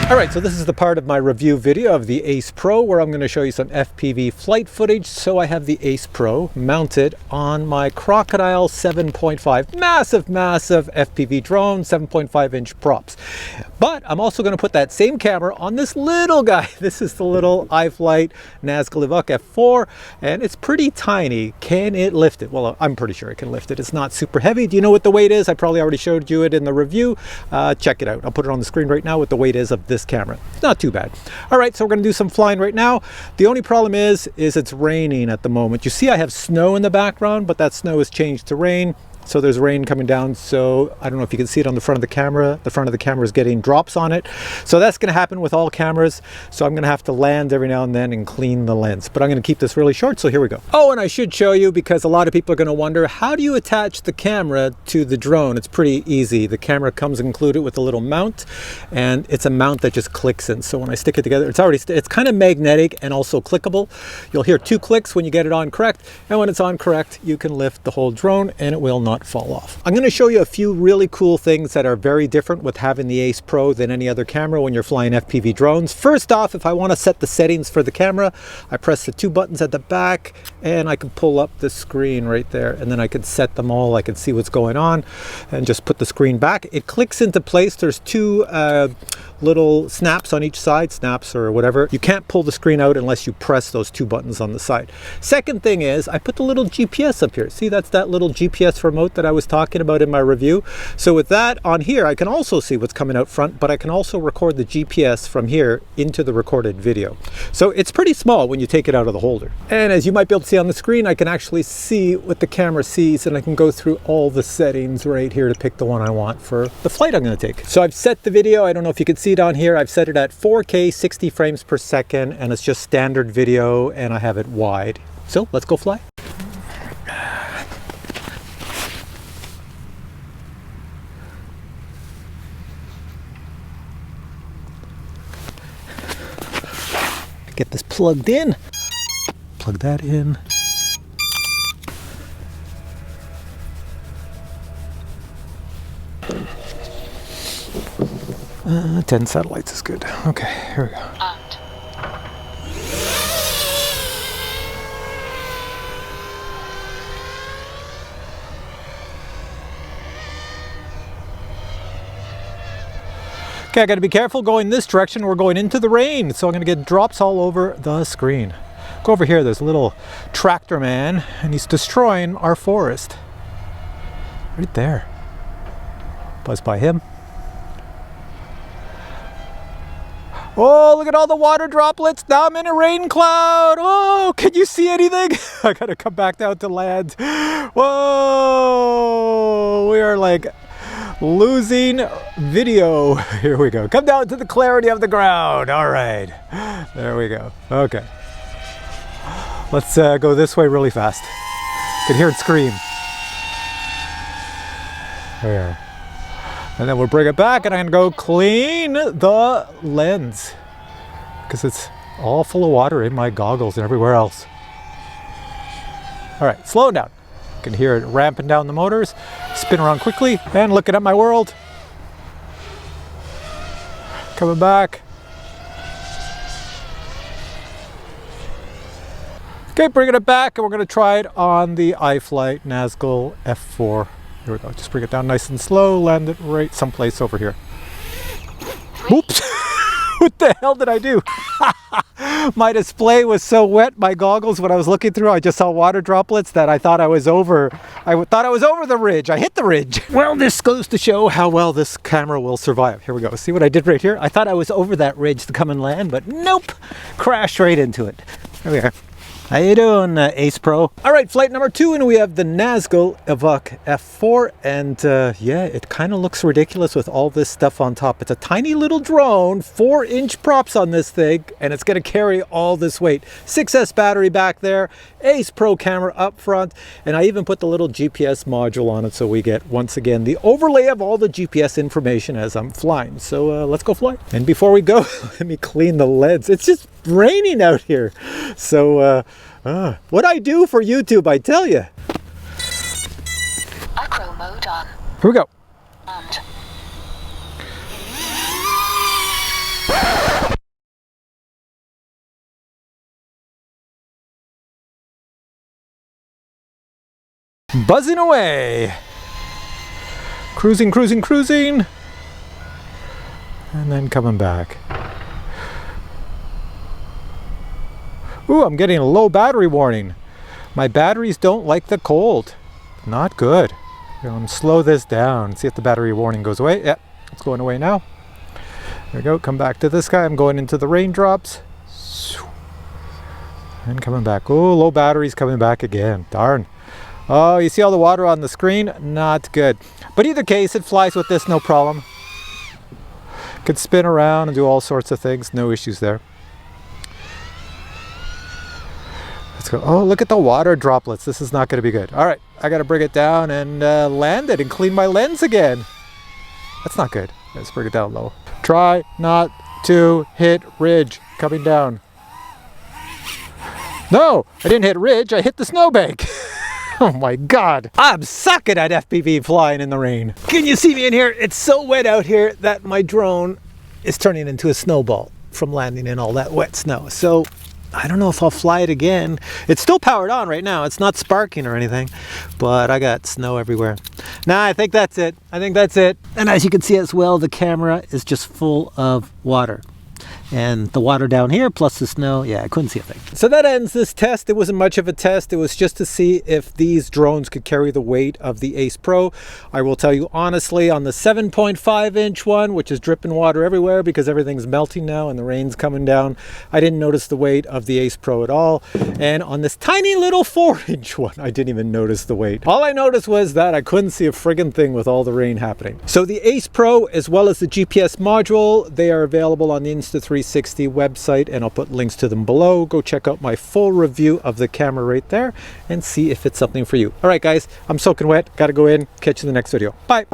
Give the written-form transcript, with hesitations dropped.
Alright, so this is the part of my review video of the Ace Pro where I'm going to show you some FPV flight footage. So I have the Ace Pro mounted on my Crocodile 7.5, massive FPV drone, 7.5 inch props. But I'm also going to put that same camera on this little guy. This is the little iFlight Nazgul Evoque F4, and it's pretty tiny. Can it lift it? Well, I'm pretty sure it can lift it. It's not super heavy. Do you know what the weight is? I probably already showed you it in the review. Check it out. I'll put it on the screen right now what the weight is of this camera. It's not too bad. All right, so we're going to do some flying right now. The only problem is it's raining at the moment. You see I have snow in the background, but that snow has changed to rain. So there's rain coming down, so I don't know if you can see it on the front of the camera. The front of the camera is getting drops on it. So that's going to happen with all cameras. So I'm going to have to land every now and then and clean the lens. But I'm going to keep this really short, so here we go. Oh, and I should show you, because a lot of people are going to wonder, how do you attach the camera to the drone? It's pretty easy. The camera comes included with a little mount, and it's a mount that just clicks in. So when I stick it together, it's kind of magnetic and also clickable. You'll hear 2 clicks when you get it on correct, and when it's on correct, you can lift the whole drone and it will not fall off. I'm going to show you a few really cool things that are very different with having the Ace Pro than any other camera when you're flying FPV drones. First off, if I want to set the settings for the camera, I press the 2 buttons at the back and I can pull up the screen right there, and then I can set them all. I can see what's going on and just put the screen back. It clicks into place. There's 2 little snaps on each side, snaps or whatever. You can't pull the screen out unless you press those 2 buttons on the side. Second thing is I put the little GPS up here. See, that's that little GPS remote that I was talking about in my review. So with that on here, I can also see what's coming out front, but I can also record the GPS from here into the recorded video. So it's pretty small when you take it out of the holder. And as you might be able to see on the screen, I can actually see what the camera sees, and I can go through all the settings right here to pick the one I want for the flight I'm going to take. So I've set the video. I don't know if you can see it on here. I've set it at 4K 60 frames per second, and it's just standard video, and I have it wide. So let's go fly. Get this plugged in. Plug that in. Uh, 10 satellites is good. Okay, here we go. Okay, I gotta be careful going this direction. We're going into the rain, so I'm gonna get drops all over the screen. Go over here, there's a little tractor man, and he's destroying our forest. Right there. Buzz by him. Oh, look at all the water droplets. Now I'm in a rain cloud. Oh, can you see anything? I gotta come back down to land. Whoa, we are like losing video. Here we go. Come down to the clarity of the ground. All right, there we go. Okay, let's go this way really fast. You can hear it scream. There we are. And then we'll bring it back, and I'm gonna go clean the lens because it's all full of water in my goggles and everywhere else. All right, slow down. You can hear it ramping down the motors. Spin around quickly and looking at my world. Coming back. Okay, bringing it back, and we're gonna try it on the iFlight Nazgul F4. Here we go. Just bring it down nice and slow. Land it right someplace over here. Oops! What the hell did I do? My display was so wet, my goggles, when I was looking through, I just saw water droplets that I thought I was over. I thought I was over the ridge. I hit the ridge. Well, this goes to show how well this camera will survive. Here we go. See what I did right here? I thought I was over that ridge to come and land, but nope. Crashed right into it. There we are. How you doing, Ace Pro? All right, flight number 2, and we have the Nazgul Evoque F4, and yeah, it kind of looks ridiculous with all this stuff on top. It's a tiny little drone, 4-inch props on this thing, and it's gonna carry all this weight. 6S battery back there, Ace Pro camera up front, and I even put the little GPS module on it, so we get, once again, the overlay of all the GPS information as I'm flying. So let's go fly. And before we go, let me clean the lens. It's just raining out here. So what I do for YouTube, I tell you. Acro mode on. Here we go. And Buzzing away. Cruising, cruising, cruising. And then coming back. Ooh, I'm getting a low battery warning. My batteries don't like the cold. Not good. I'm going to slow this down. See if the battery warning goes away. Yeah, it's going away now. There we go. Come back to this guy. I'm going into the raindrops. And coming back. Oh, low batteries coming back again. Darn. Oh, you see all the water on the screen? Not good. But either case, it flies with this, no problem. Could spin around and do all sorts of things. No issues there. Let's go. Oh, look at the water droplets. This is not going to be good. All right, I got to bring it down and land it and clean my lens again. That's not good. Let's bring it down low. Try not to hit ridge coming down. No, I didn't hit ridge. I hit the snowbank. Oh my God. I'm sucking at FPV flying in the rain. Can you see me in here? It's so wet out here that my drone is turning into a snowball from landing in all that wet snow. So I don't know if I'll fly it again. It's still powered on right now. It's not sparking or anything, but I got snow everywhere. Nah, I think that's it. I think that's it. And as you can see as well, the camera is just full of water. And the water down here plus the snow, yeah, I couldn't see a thing. So that ends this test. It wasn't much of a test. It was just to see if these drones could carry the weight of the Ace Pro. I will tell you honestly, on the 7.5-inch one, which is dripping water everywhere because everything's melting now and the rain's coming down, I didn't notice the weight of the Ace Pro at all. And on this tiny little 4-inch one, I didn't even notice the weight. All I noticed was that I couldn't see a friggin' thing with all the rain happening. So the Ace Pro, as well as the GPS module, they are available on the Insta360 website, and I'll put links to them below. Go check out my full review of the camera right there and see if it's something for you. All right, guys, I'm soaking wet. Got to go in. Catch you in the next video. Bye.